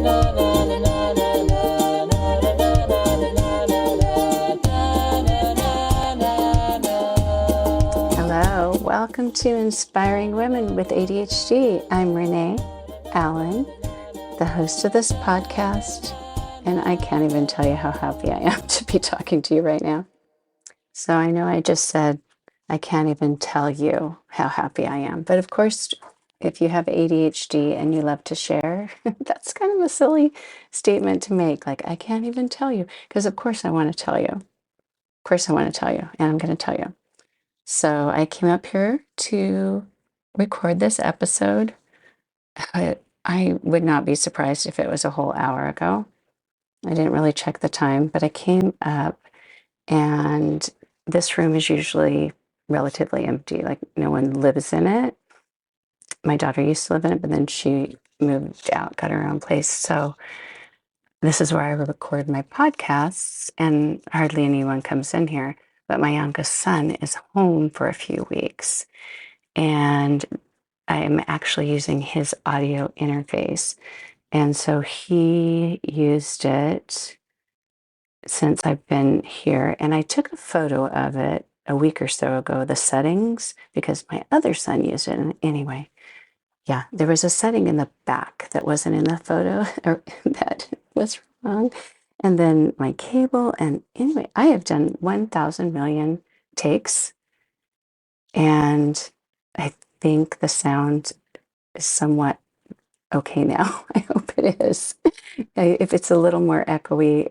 Hello, welcome to Inspiring Women with ADHD. I'm Renee Allen, the host of this podcast, and I can't even tell you how happy I am to be talking to you right now. So I know I just said I can't even tell you how happy I am, but of course, if you have ADHD and you love to share, that's kind of a silly statement to make. Like, I can't even tell you, because of course I want to tell you. Of course I want to tell you, and I'm going to tell you. So I came up here to record this episode. I would not be surprised if it was a whole hour ago. I didn't really check the time, but I came up and this room is usually relatively empty, like no one lives in it. My daughter used to live in it, but then she moved out, got her own place. So this is where I record my podcasts, and hardly anyone comes in here. But my youngest son is home for a few weeks, and I'm actually using his audio interface. And so he used it since I've been here, and I took a photo of it a week or so ago, the settings, because my other son used it. And anyway, yeah, there was a setting in the back that wasn't in the photo, or that was wrong. And then my cable, and anyway, I have done 1,000 million takes, and I think the sound is somewhat okay now. I hope it is. If it's a little more echoey,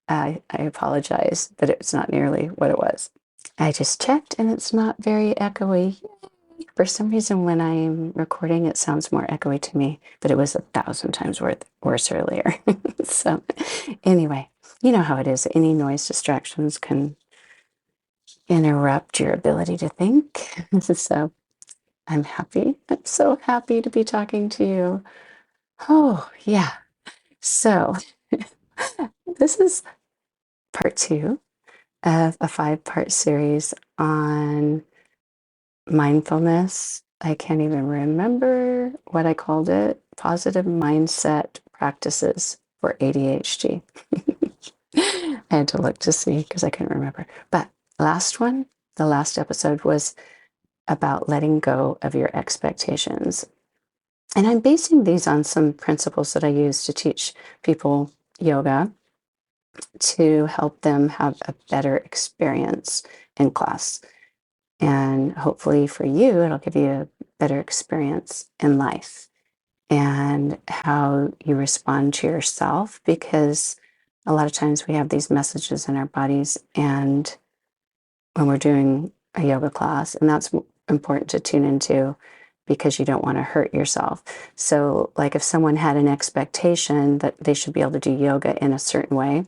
I apologize, but it's not nearly what it was. I just checked, and it's not very echoey. Yay. For some reason, when I'm recording, it sounds more echoey to me, but it was 1,000 times worse earlier. So anyway, you know how it is. Any noise distractions can interrupt your ability to think. So I'm happy. I'm so happy to be talking to you. Oh, yeah. So this is part 2 of a 5-part series on mindfulness. I can't even remember what I called it. Positive mindset practices for ADHD. I had to look to see because I couldn't remember. But the last episode was about letting go of your expectations. And I'm basing these on some principles that I use to teach people yoga to help them have a better experience in class. And hopefully for you, it'll give you a better experience in life and how you respond to yourself, because a lot of times we have these messages in our bodies, and when we're doing a yoga class, and that's important to tune into because you don't want to hurt yourself. So like if someone had an expectation that they should be able to do yoga in a certain way,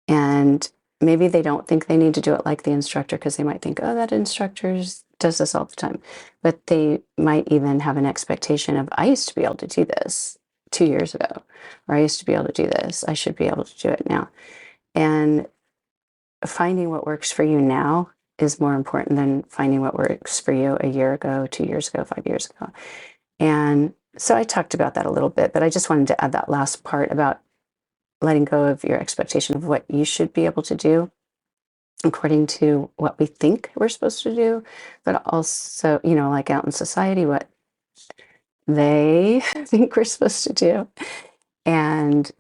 and maybe they don't think they need to do it like the instructor, because they might think, oh, that instructor does this all the time. But they might even have an expectation of, I used to be able to do this 2 years ago, or I used to be able to do this. I should be able to do it now. And finding what works for you now is more important than finding what works for you a year ago, 2 years ago, 5 years ago. And so I talked about that a little bit, but I just wanted to add that last part about letting go of your expectation of what you should be able to do according to what we think we're supposed to do, but also, like out in society, what they think we're supposed to do, and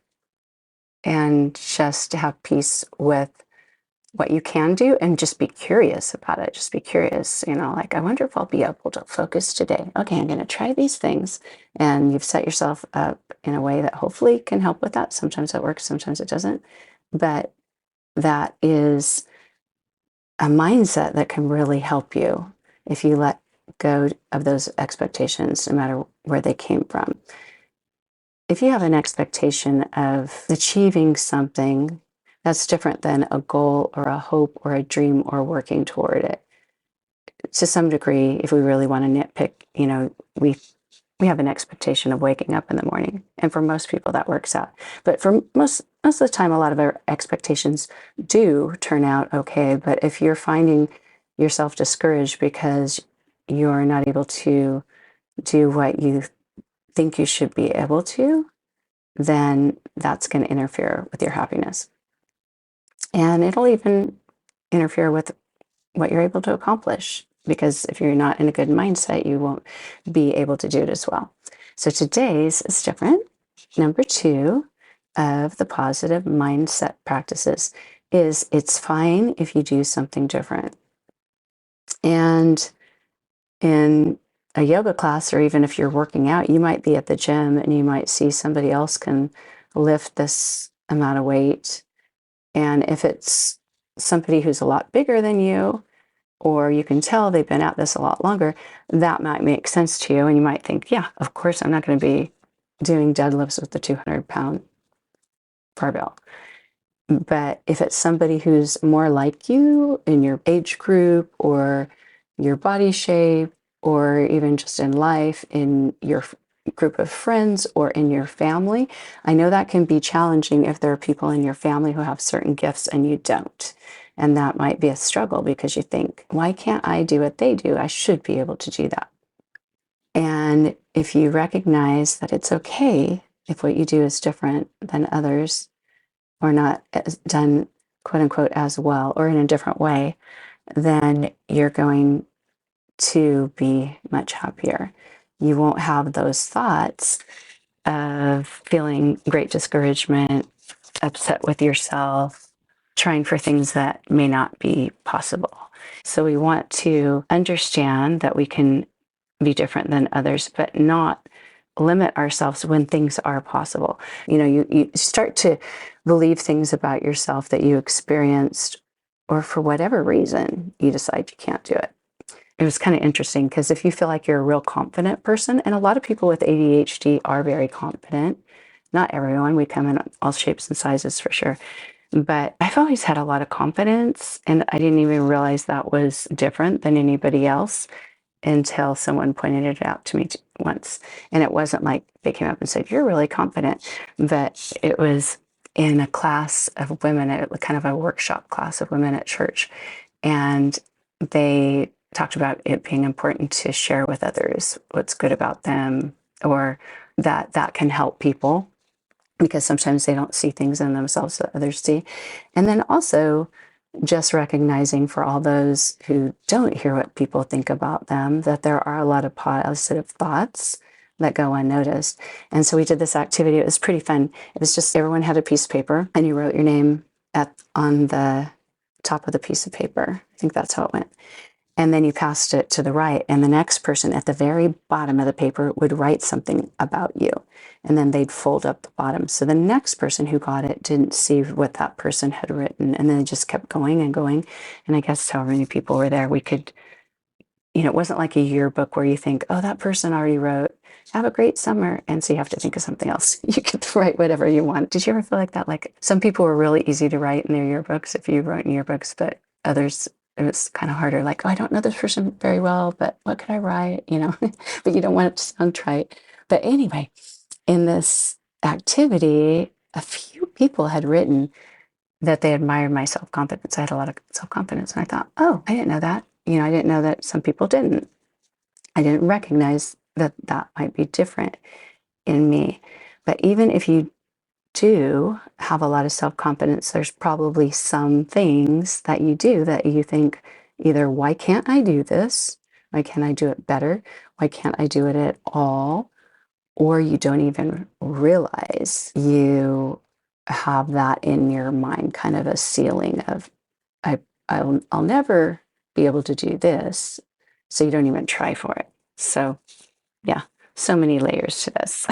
just have peace with what you can do, and just be curious about it. Just be curious, like, I wonder if I'll be able to focus today. Okay, I'm going to try these things. And you've set yourself up in a way that hopefully can help with that. Sometimes it works, sometimes it doesn't. But that is a mindset that can really help you if you let go of those expectations, no matter where they came from. If you have an expectation of achieving something, that's different than a goal or a hope or a dream or working toward it. To some degree, if we really want to nitpick, we have an expectation of waking up in the morning. And for most people, that works out. But for most of the time, a lot of our expectations do turn out okay. But if you're finding yourself discouraged because you're not able to do what you think you should be able to, then that's going to interfere with your happiness. And it'll even interfere with what you're able to accomplish, because if you're not in a good mindset, you won't be able to do it as well. So today's is different. Number 2 of the positive mindset practices is it's fine if you do something different. And in a yoga class, or even if you're working out, you might be at the gym and you might see somebody else can lift this amount of weight. And if it's somebody who's a lot bigger than you, or you can tell they've been at this a lot longer, that might make sense to you. And you might think, yeah, of course, I'm not going to be doing deadlifts with the 200-pound barbell. But if it's somebody who's more like you in your age group or your body shape, or even just in life, in your group of friends or in your family, I know that can be challenging if there are people in your family who have certain gifts and you don't. And that might be a struggle because you think, why can't I do what they do? I should be able to do that. And if you recognize that it's okay if what you do is different than others, or not done, quote unquote, as well, or in a different way, then you're going to be much happier. You won't have those thoughts of feeling great discouragement, upset with yourself, trying for things that may not be possible. So we want to understand that we can be different than others, but not limit ourselves when things are possible. You start to believe things about yourself that you experienced, or for whatever reason, you decide you can't do it. It was kind of interesting because if you feel like you're a real confident person, and a lot of people with ADHD are very confident, not everyone, we come in all shapes and sizes for sure, but I've always had a lot of confidence, and I didn't even realize that was different than anybody else until someone pointed it out to me once. And it wasn't like they came up and said, you're really confident, but it was in a class of women, kind of a workshop class of women at church. And they talked about it being important to share with others what's good about them, or that can help people, because sometimes they don't see things in themselves that others see. And then also just recognizing, for all those who don't hear what people think about them, that there are a lot of positive thoughts that go unnoticed. And so we did this activity. It was pretty fun. It was just everyone had a piece of paper, and you wrote your name on the top of the piece of paper. I think that's how it went. And then you passed it to the right, and the next person at the very bottom of the paper would write something about you, and then they'd fold up the bottom. So the next person who got it didn't see what that person had written, and then it just kept going and going. And I guess however many people were there, we could, it wasn't like a yearbook where you think, oh, that person already wrote, have a great summer, and so you have to think of something else. You could write whatever you want. Did you ever feel like that? Like, some people were really easy to write in their yearbooks if you wrote in yearbooks, but others, it was kind of harder. Like, oh, I don't know this person very well, but what could I write? But you don't want it to sound trite. But anyway, in this activity, a few people had written that they admired my self-confidence. I had a lot of self-confidence, and I thought, oh, I didn't know that. I didn't know that some people didn't. I didn't recognize that might be different in me. But even if you do have a lot of self-confidence, there's probably some things that you do that you think, either, why can't I do this? Why can't I do it better? Why can't I do it at all? Or you don't even realize you have that in your mind, kind of a ceiling of, I'll never be able to do this. So you don't even try for it. So yeah, so many layers to this.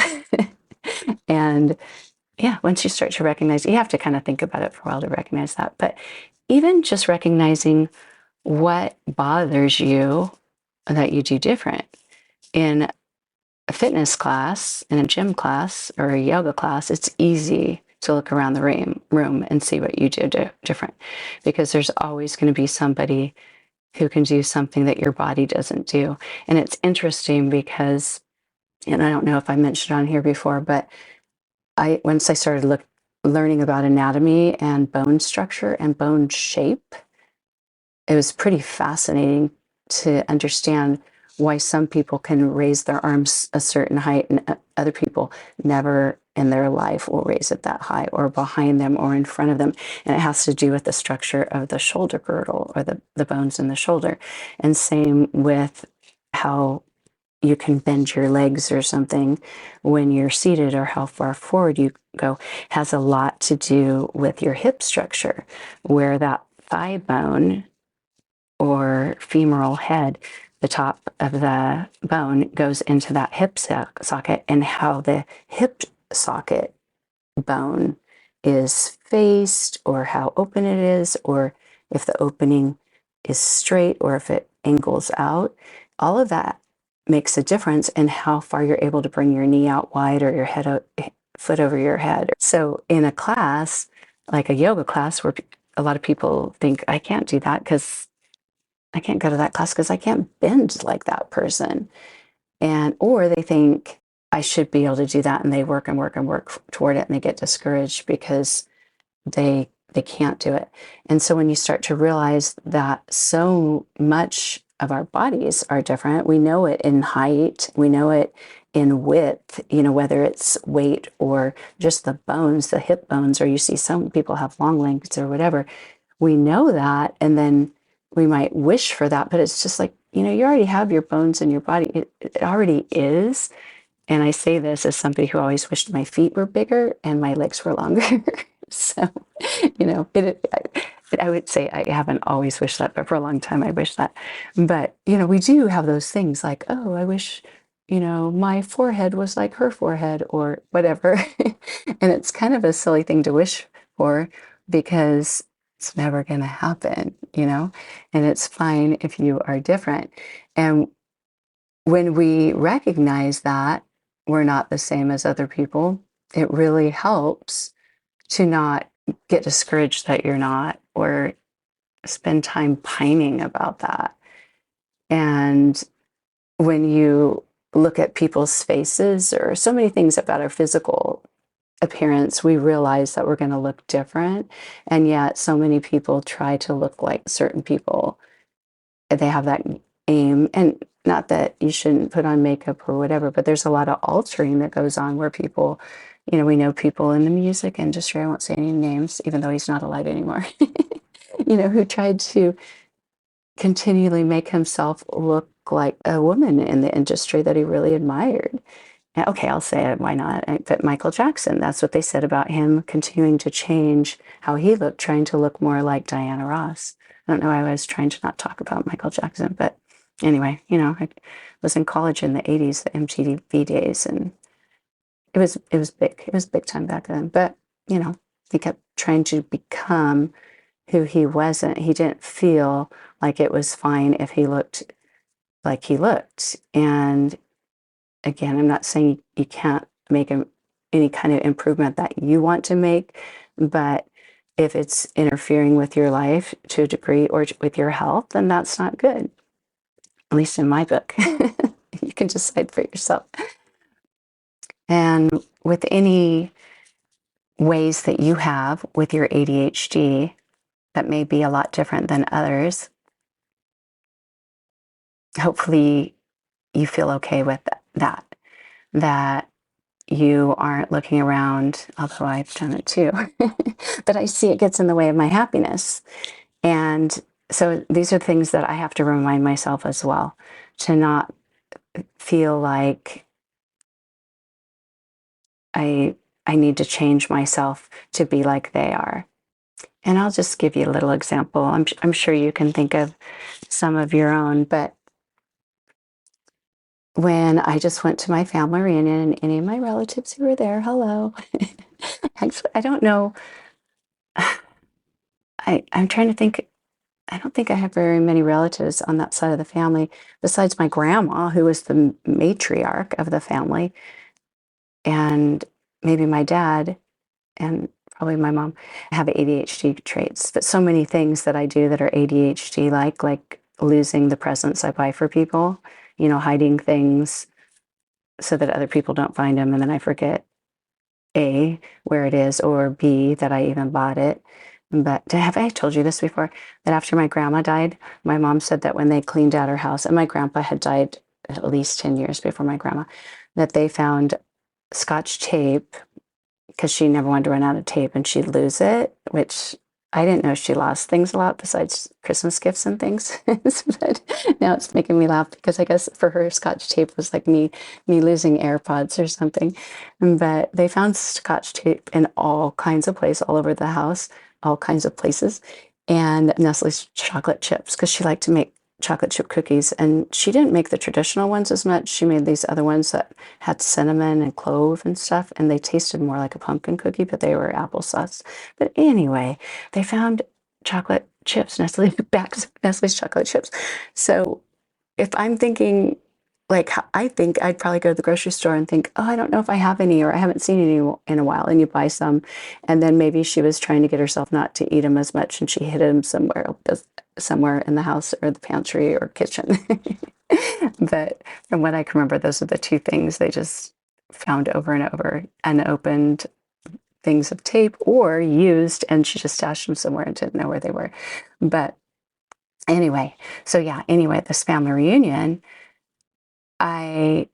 And yeah, once you start to recognize, you have to kind of think about it for a while to recognize that. But even just recognizing what bothers you that you do different. In a fitness class, in a gym class, or a yoga class, it's easy to look around the room and see what you do different, because there's always going to be somebody who can do something that your body doesn't do. And it's interesting because, and I don't know if I mentioned on here before, but once I started learning about anatomy and bone structure and bone shape, it was pretty fascinating to understand why some people can raise their arms a certain height and other people never in their life will raise it that high, or behind them or in front of them. And it has to do with the structure of the shoulder girdle, or the bones in the shoulder. And same with how you can bend your legs or something when you're seated, or how far forward you go, has a lot to do with your hip structure, where that thigh bone or femoral head, the top of the bone, goes into that hip socket, and how the hip socket bone is faced, or how open it is, or if the opening is straight or if it angles out. All of that makes a difference in how far you're able to bring your knee out wide, or your foot over your head. So in a class, like a yoga class, where a lot of people think, I can't do that because I can't go to that class because I can't bend like that person. Or they think I should be able to do that, and they work and work and work toward it, and they get discouraged because they can't do it. And so when you start to realize that so much of our bodies are different, we know it in height, we know it in width, whether it's weight or just the bones, the hip bones, or you see some people have long legs or whatever. We know that, and then we might wish for that, but it's just like, you already have your bones in your body. It already is. And I say this as somebody who always wished my feet were bigger and my legs were longer. So, I would say I haven't always wished that, but for a long time I wished that. But, we do have those things like, oh, I wish, my forehead was like her forehead, or whatever. And it's kind of a silly thing to wish for, because it's never going to happen, and it's fine if you are different. And when we recognize that we're not the same as other people, it really helps to not get discouraged that you're not, or spend time pining about that. And when you look at people's faces, or so many things about our physical appearance, we realize that we're going to look different. And yet so many people try to look like certain people. They have that aim. And not that you shouldn't put on makeup or whatever, but there's a lot of altering that goes on, where people, we know people in the music industry, I won't say any names, even though he's not alive anymore, who tried to continually make himself look like a woman in the industry that he really admired. Okay, I'll say it, why not? But Michael Jackson, that's what they said about him, continuing to change how he looked, trying to look more like Diana Ross. I don't know, I was trying to not talk about Michael Jackson, but anyway, I was in college in the 80s, the MTV days, and it was big. It was big time back then. But, he kept trying to become who he wasn't. He didn't feel like it was fine if he looked like he looked. And again, I'm not saying you can't make any kind of improvement that you want to make, but if it's interfering with your life to a degree, or with your health, then that's not good. At least in my book. You can decide for yourself. And with any ways that you have with your ADHD that may be a lot different than others, hopefully you feel okay with that you aren't looking around, although I've done it too, but I see it gets in the way of my happiness. And so these are things that I have to remind myself as well, to not feel like I need to change myself to be like they are. And I'll just give you a little example. I'm sure you can think of some of your own, but when I just went to my family reunion, and any of my relatives who were there, hello. Actually, I don't know. I'm trying to think. I don't think I have very many relatives on that side of the family, besides my grandma, who was the matriarch of the family, and maybe my dad, and probably my mom. Have ADHD traits, but so many things that I do that are ADHD, like losing the presents I buy for people, hiding things so that other people don't find them, and then I forget A, where it is, or B, that I even bought it. But have I told you this before? That after my grandma died, my mom said that when they cleaned out her house, and my grandpa had died at least 10 years before my grandma, that they found Scotch tape, because she never wanted to run out of tape and she'd lose it, which I didn't know she lost things a lot besides Christmas gifts and things. But now it's making me laugh because I guess for her, Scotch tape was like me losing AirPods or something. But they found Scotch tape in all kinds of places all over the house, all kinds of places, and Nestle's chocolate chips, because she liked to make chocolate chip cookies, and she didn't make the traditional ones as much. She made these other ones that had cinnamon and clove and stuff, and they tasted more like a pumpkin cookie, but they were applesauce. But anyway, they found chocolate chips, Nestle's chocolate chips. So if I'm thinking, like, I think I'd probably go to the grocery store and think, oh, I don't know if I have any, or I haven't seen any in a while, and you buy some, and then maybe she was trying to get herself not to eat them as much, and she hid them somewhere in the house or the pantry or kitchen. But from what I can remember, those are the two things they just found over and over: unopened things of tape, or used, and she just stashed them somewhere and didn't know where they were. But anyway, this family reunion, I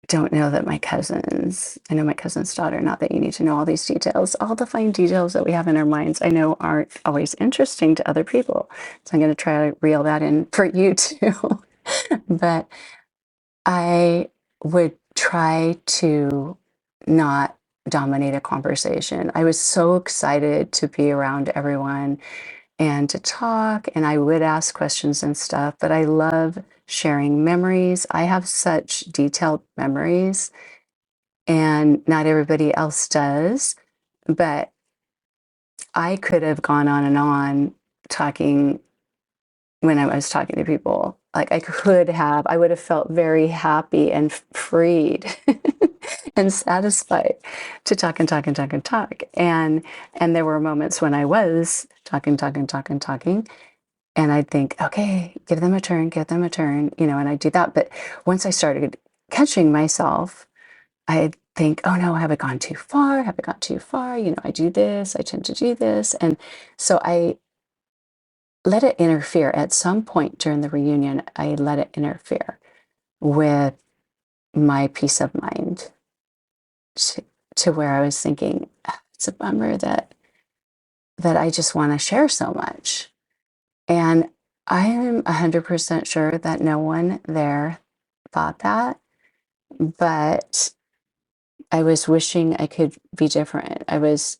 don't know that I know my cousin's daughter, not that you need to know all these details, all the fine details that we have in our minds, I know aren't always interesting to other people. So I'm going to try to reel that in for you too. But I would try to not dominate a conversation. I was so excited to be around everyone and to talk, and I would ask questions and stuff, but I love sharing memories. I have such detailed memories, and not everybody else does, but I could have gone on and on talking when I was talking to people. Like I would have felt very happy and freed and satisfied to talk and talk and talk and talk. And there were moments when I was talking, and I'd think, okay, give them a turn, and I'd do that. But once I started catching myself, I'd think, oh no, have I gone too far? Have I gone too far? I do this, I tend to do this. And so I let it interfere. At some point during the reunion, I let it interfere with my peace of mind, to where I was thinking, it's a bummer that I just want to share so much. And I am 100% sure that no one there thought that, but I was wishing I could be different. I was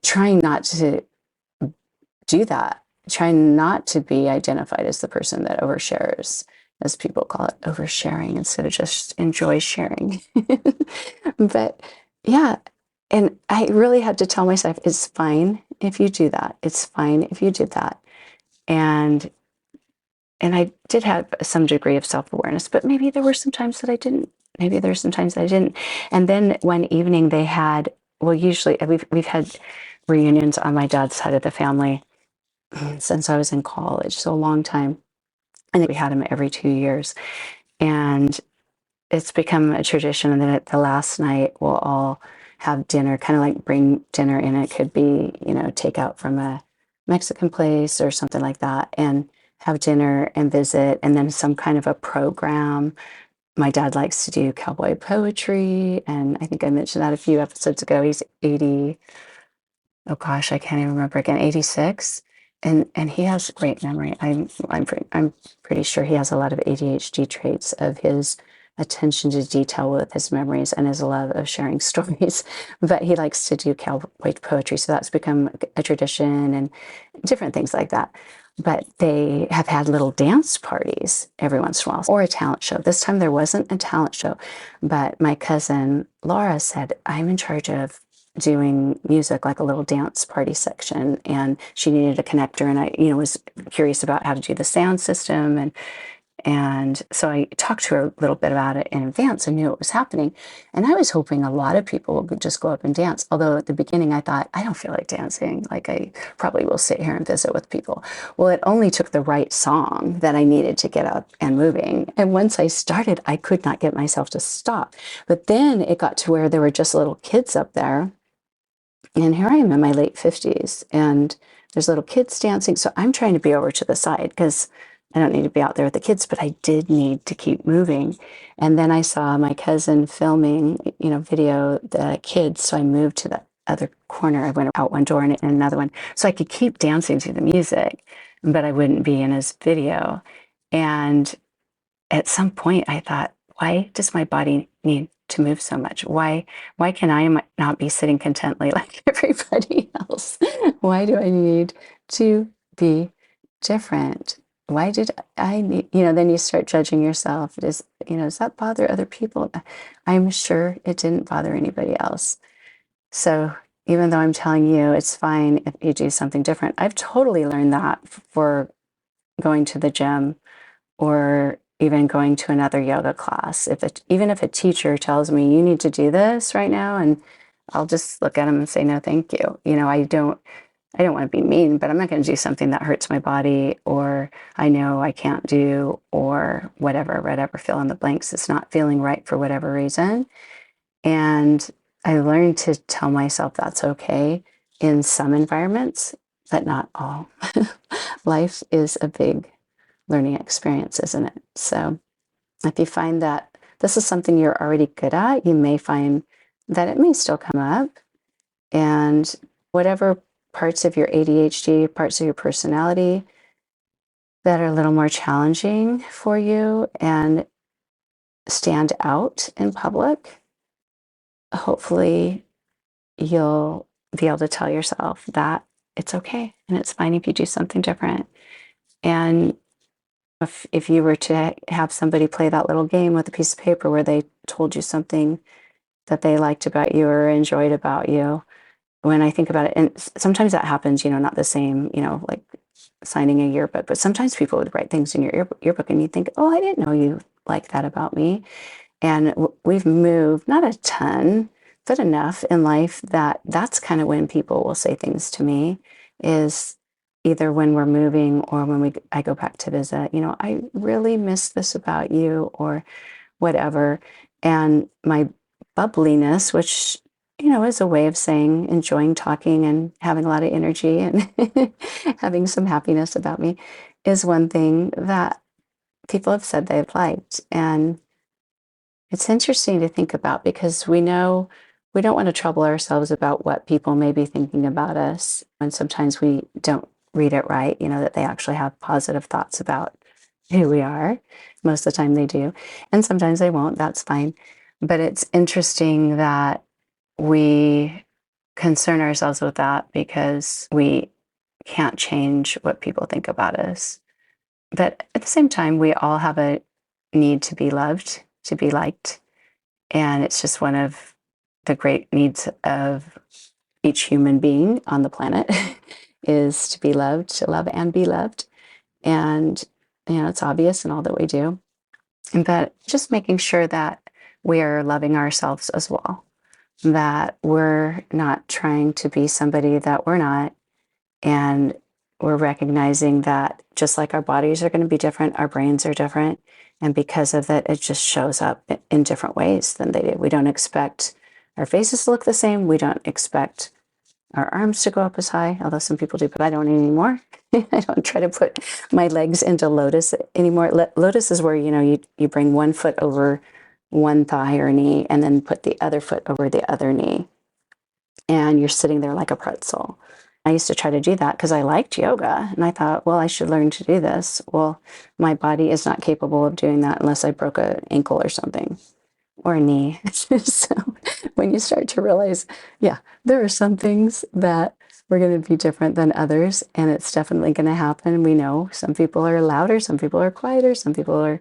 trying not to do that, trying not to be identified as the person that overshares, as people call it, oversharing, instead of just enjoy sharing. But yeah, and I really had to tell myself, it's fine if you do that. It's fine if you did that. And I did have some degree of self-awareness, but maybe there were some times that I didn't. Maybe there's some times that I didn't. And then one evening they had, well, usually we've had reunions on my dad's side of the family since I was in college, so a long time. And we had them every 2 years. And it's become a tradition. And then at the last night, we'll all have dinner, kind of like bring dinner in. It could be, takeout from a Mexican place or something like that, and have dinner and visit, and then some kind of a program. My dad likes to do cowboy poetry, and I think I mentioned that a few episodes ago. He's 80, oh gosh, I can't even remember again, 86. And he has great memory. I'm pretty sure he has a lot of ADHD traits of his attention to detail with his memories and his love of sharing stories. But he likes to do cowboy poetry, so that's become a tradition and different things like that. But they have had little dance parties every once in a while, or a talent show. This time there wasn't a talent show, but my cousin Laura said, I'm in charge of doing music, like a little dance party section, and she needed a connector, and I was curious about how to do the sound system, and so I talked to her a little bit about it in advance. I knew it was happening, and I was hoping a lot of people would just go up and dance, although at the beginning I thought, I don't feel like dancing, like I probably will sit here and visit with people. Well, it only took the right song that I needed to get up and moving, and once I started, I could not get myself to stop. But then it got to where there were just little kids up there. And here I am in my late 50s, and there's little kids dancing. So I'm trying to be over to the side because I don't need to be out there with the kids, but I did need to keep moving. And then I saw my cousin filming, video the kids. So I moved to the other corner. I went out one door and in another one. So I could keep dancing to the music, but I wouldn't be in his video. And at some point I thought, why does my body need to move so much? Why can I not be sitting contently like everybody else? Why do I need to be different? Why did I need, then you start judging yourself. Does that bother other people? I'm sure it didn't bother anybody else. So even though I'm telling you it's fine if you do something different, I've totally learned that for going to the gym or even going to another yoga class. Even if a teacher tells me you need to do this right now, and I'll just look at them and say, no, thank you. I don't want to be mean, but I'm not going to do something that hurts my body or I know I can't do or whatever, fill in the blanks. It's not feeling right for whatever reason. And I learned to tell myself that's okay in some environments, but not all. Life is a big learning experience, isn't it? So if you find that this is something you're already good at, you may find that it may still come up. And whatever parts of your ADHD, parts of your personality that are a little more challenging for you and stand out in public, hopefully you'll be able to tell yourself that it's okay and it's fine if you do something different. And if you were to have somebody play that little game with a piece of paper where they told you something that they liked about you or enjoyed about you, when I think about it, and sometimes that happens, not the same, like signing a yearbook, but sometimes people would write things in your yearbook and you think, oh, I didn't know you liked that about me. And we've moved, not a ton, but enough in life that that's kind of when people will say things to me, is either when we're moving or when I go back to visit, I really miss this about you or whatever. And my bubbliness, which, is a way of saying enjoying talking and having a lot of energy and having some happiness about me, is one thing that people have said they've liked. And it's interesting to think about because we know we don't want to trouble ourselves about what people may be thinking about us. And sometimes we don't read it right, that they actually have positive thoughts about who we are. Most of the time they do. And sometimes they won't. That's fine. But it's interesting that we concern ourselves with that because we can't change what people think about us. But at the same time, we all have a need to be loved, to be liked. And it's just one of the great needs of each human being on the planet is to be loved, to love and be loved. And, it's obvious in all that we do. But just making sure that we are loving ourselves as well, that we're not trying to be somebody that we're not. And we're recognizing that just like our bodies are going to be different, our brains are different. And because of that, it just shows up in different ways than they do. We don't expect our faces to look the same. We don't expect our arms to go up as high, although some people do, but I don't anymore. I don't try to put my legs into lotus anymore. Lotus is where, you bring one foot over one thigh or knee and then put the other foot over the other knee. And you're sitting there like a pretzel. I used to try to do that because I liked yoga and I thought, well, I should learn to do this. Well, my body is not capable of doing that unless I broke an ankle or something or a knee. So when you start to realize, yeah, there are some things that we're going to be different than others and it's definitely going to happen. We know some people are louder, some people are quieter, some people are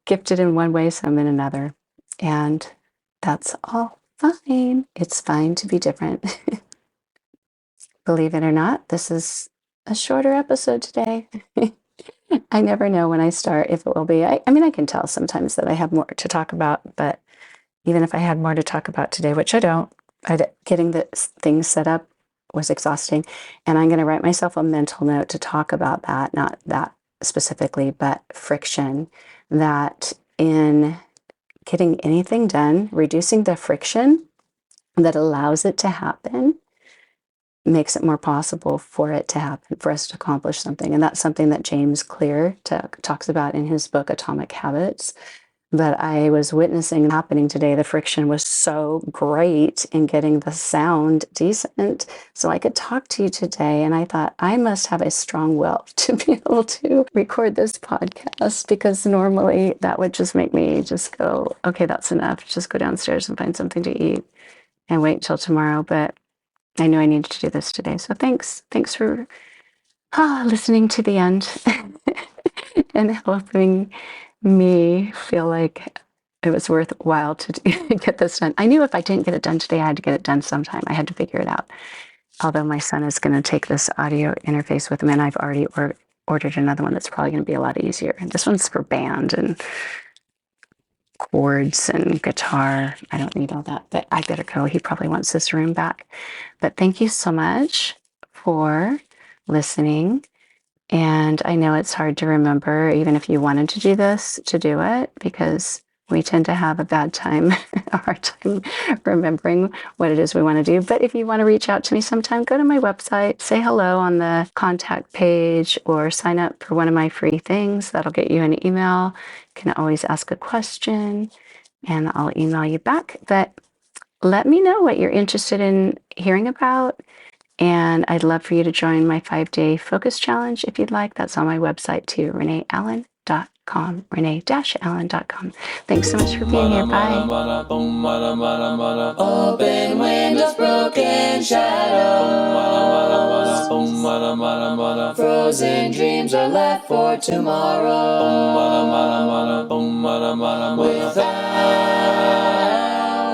gifted in one way, some in another. And that's all fine. It's fine to be different. Believe it or not, this is a shorter episode today. I never know when I start if it will be. I mean, I can tell sometimes that I have more to talk about, but even if I had more to talk about today, which I don't, getting the things set up was exhausting. And I'm going to write myself a mental note to talk about that, not that specifically, but friction, that in getting anything done, reducing the friction that allows it to happen makes it more possible for it to happen, for us to accomplish something. And that's something that James Clear talks about in his book, Atomic Habits. But I was witnessing happening today. The friction was so great in getting the sound decent so I could talk to you today. And I thought, I must have a strong will to be able to record this podcast, because normally that would just make me just go, okay, that's enough. Just go downstairs and find something to eat and wait till tomorrow. But I knew I needed to do this today. So thanks for listening to the end and helping me feel like it was worthwhile to get this done. I knew if I didn't get it done today, I had to get it done sometime. I had to figure it out. Although my son is going to take this audio interface with him, and I've already ordered another one that's probably going to be a lot easier. And this one's for band and chords and guitar. I don't need all that, but I better go. He probably wants this room back. But thank you so much for listening. And I know it's hard to remember, even if you wanted to do this, to do it, because we tend to have a bad time, a hard time remembering what it is we want to do. But if you want to reach out to me sometime, go to my website, say hello on the contact page, or sign up for one of my free things. That'll get you an email. You can always ask a question and I'll email you back. But let me know what you're interested in hearing about. And I'd love for you to join my 5-day focus challenge if you'd like. That's on my website too, reneeallen.com, renee-allen.com. Thanks so much for being here. Bye. Open windows, broken shadows. Frozen dreams are left for tomorrow. Without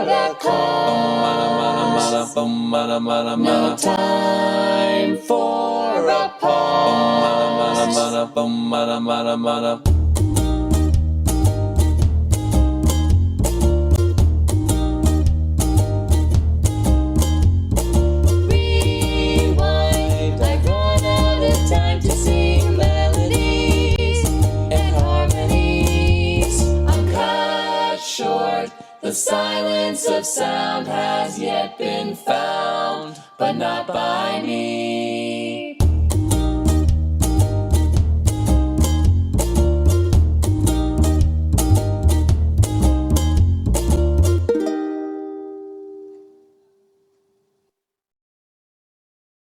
a cause. No time for a pause. Rewind, I've run out of time to sing melodies and harmonies. I'm cut short. The silence of sound has yet been found, but not by me.